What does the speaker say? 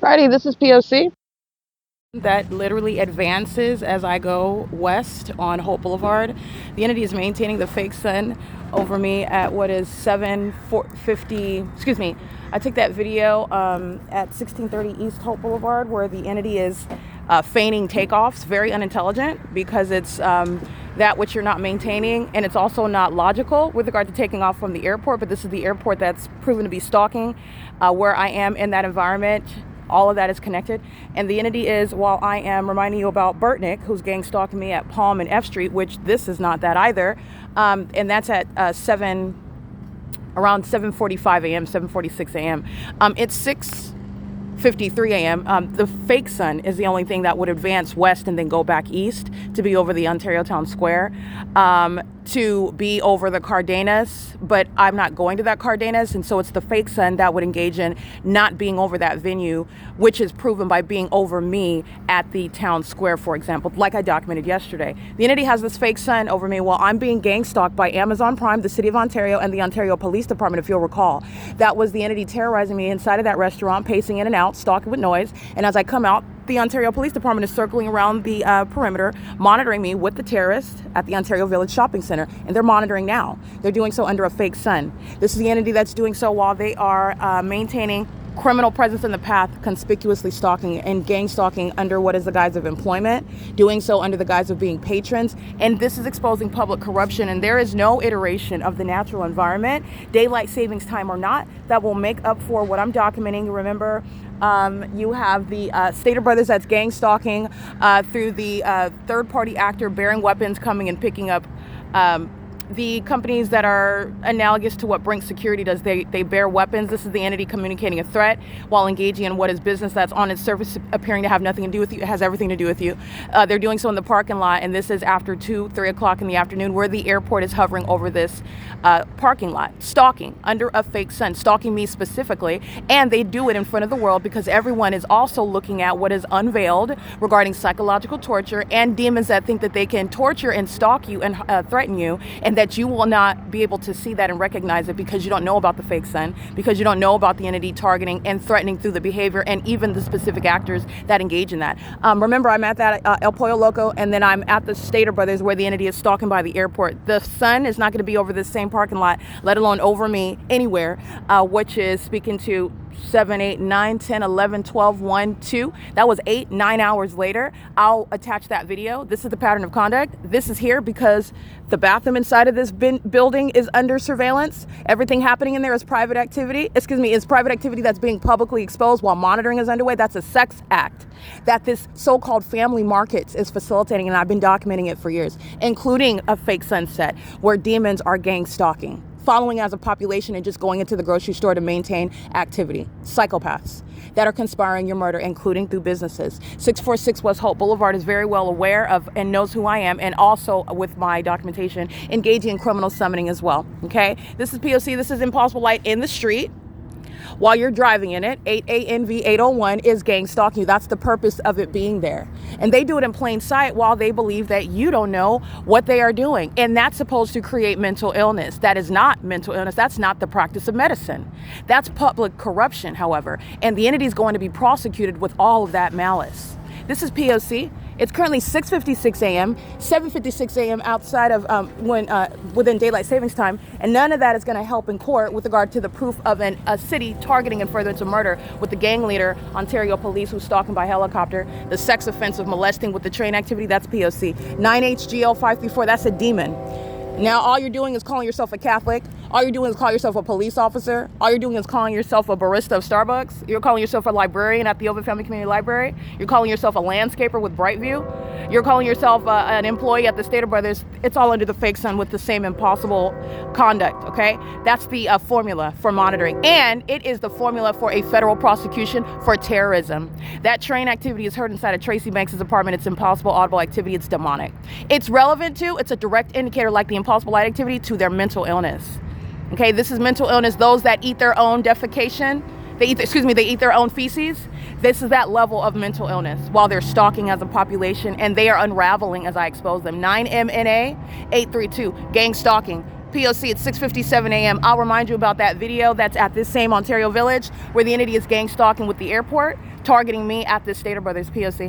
Righty, this is P.O.C. That literally advances as I go west on Holt Boulevard. The entity is maintaining the fake sun over me at what is 750. Excuse me. I took that video at 1630 East Holt Boulevard where the entity is feigning takeoffs. Very unintelligent because it's that which you're not maintaining, and it's also not logical with regard to taking off from the airport. But this is the airport that's proven to be stalking where I am in that environment. All of that is connected. And the entity is, while I am reminding you about Burtnick, who's gang stalking me at Palm and F Street, which this is not that either. And that's at around 7:45 a.m., 7:46 a.m. It's 6:53 a.m. The fake sun is the only thing that would advance west and then go back east to be over the Ontario Town Square, to be over the Cardenas, but I'm not going to that Cardenas, and so it's the fake sun that would engage in not being over that venue, which is proven by being over me at the Town Square, for example, like I documented yesterday. The entity has this fake sun over me while I'm being gang stalked by Amazon Prime, the City of Ontario, and the Ontario Police Department, if you'll recall. That was the entity terrorizing me inside of that restaurant, pacing in and out, stalking with noise, and as I come out, the Ontario Police Department is circling around the perimeter, monitoring me with the terrorists at the Ontario Village Shopping Center, and they're monitoring now. They're doing so under a fake sun. This is the entity that's doing so while they are maintaining criminal presence in the path, conspicuously stalking and gang stalking under what is the guise of employment, doing so under the guise of being patrons. And this is exposing public corruption, and there is no iteration of the natural environment, daylight savings time or not, that will make up for what I'm documenting. Remember, you have the Stater Brothers that's gang stalking through the third-party actor bearing weapons, coming and picking up the companies that are analogous to what Brink Security does. They bear weapons. This is the entity communicating a threat while engaging in what is business that's on its surface appearing to have nothing to do with you. It has everything to do with you. They're doing so in the parking lot, and this is after 2, 3 o'clock in the afternoon, where the airport is hovering over this parking lot, stalking under a fake sun, stalking me specifically. And they do it in front of the world because everyone is also looking at what is unveiled regarding psychological torture and demons that think that they can torture and stalk you and threaten you, and that you will not be able to see that and recognize it because you don't know about the fake sun, because you don't know about the entity targeting and threatening through the behavior and even the specific actors that engage in that. Remember, I'm at that El Pollo Loco, and then I'm at the Stater Brothers where the entity is stalking by the airport. The sun is not going to be over this same parking lot, let alone over me anywhere, which is speaking to 7, 8, 9, 10, 11, 12, 1, 2. That was 8, 9 hours later. I'll attach that video. This is the pattern of conduct. This is here because the bathroom inside of this building is under surveillance. Everything happening in there is private activity. Is private activity that's being publicly exposed while monitoring is underway. That's a sex act that this so-called family markets is facilitating, and I've been documenting it for years, including a fake sunset where demons are gang stalking, following as a population and just going into the grocery store to maintain activity. Psychopaths that are conspiring your murder, including through businesses. 646 West Holt Boulevard is very well aware of and knows who I am, and also with my documentation, engaging in criminal summoning as well. Okay, this is P.O.C. This is Impossible Light in the street. While you're driving in it, 8ANV 801 is gang stalking you. That's the purpose of it being there. And they do it in plain sight while they believe that you don't know what they are doing. And that's supposed to create mental illness. That is not mental illness. That's not the practice of medicine. That's public corruption, however. And the entity is going to be prosecuted with all of that malice. This is P.O.C. It's currently 6:56 a.m., 7:56 a.m. outside of within daylight savings time, and none of that is going to help in court with regard to the proof of a city targeting and furtherance of murder with the gang leader, Ontario Police, who's stalking by helicopter, the sex offense of molesting with the train activity. That's P.O.C. 9HGL 534. That's a demon. Now, all you're doing is calling yourself a Catholic. All you're doing is calling yourself a police officer. All you're doing is calling yourself a barista of Starbucks. You're calling yourself a librarian at the Ovid Family Community Library. You're calling yourself a landscaper with Brightview. You're calling yourself an employee at the Stater Brothers. It's all under the fake sun with the same impossible conduct, okay? That's the formula for monitoring. And it is the formula for a federal prosecution for terrorism. That train activity is heard inside of Tracy Banks' apartment. It's impossible, audible activity. It's demonic. It's relevant to, it's a direct indicator like the impossible light activity to their mental illness. Okay, this is mental illness. Those that eat their own defecation, they eat their own feces. This is that level of mental illness while they're stalking as a population, and they are unraveling as I expose them. 9MNA 832, gang stalking. P.O.C. at 6:57 a.m. I'll remind you about that video that's at this same Ontario village where the entity is gang stalking with the airport, targeting me at this Stater Brothers P.O.C.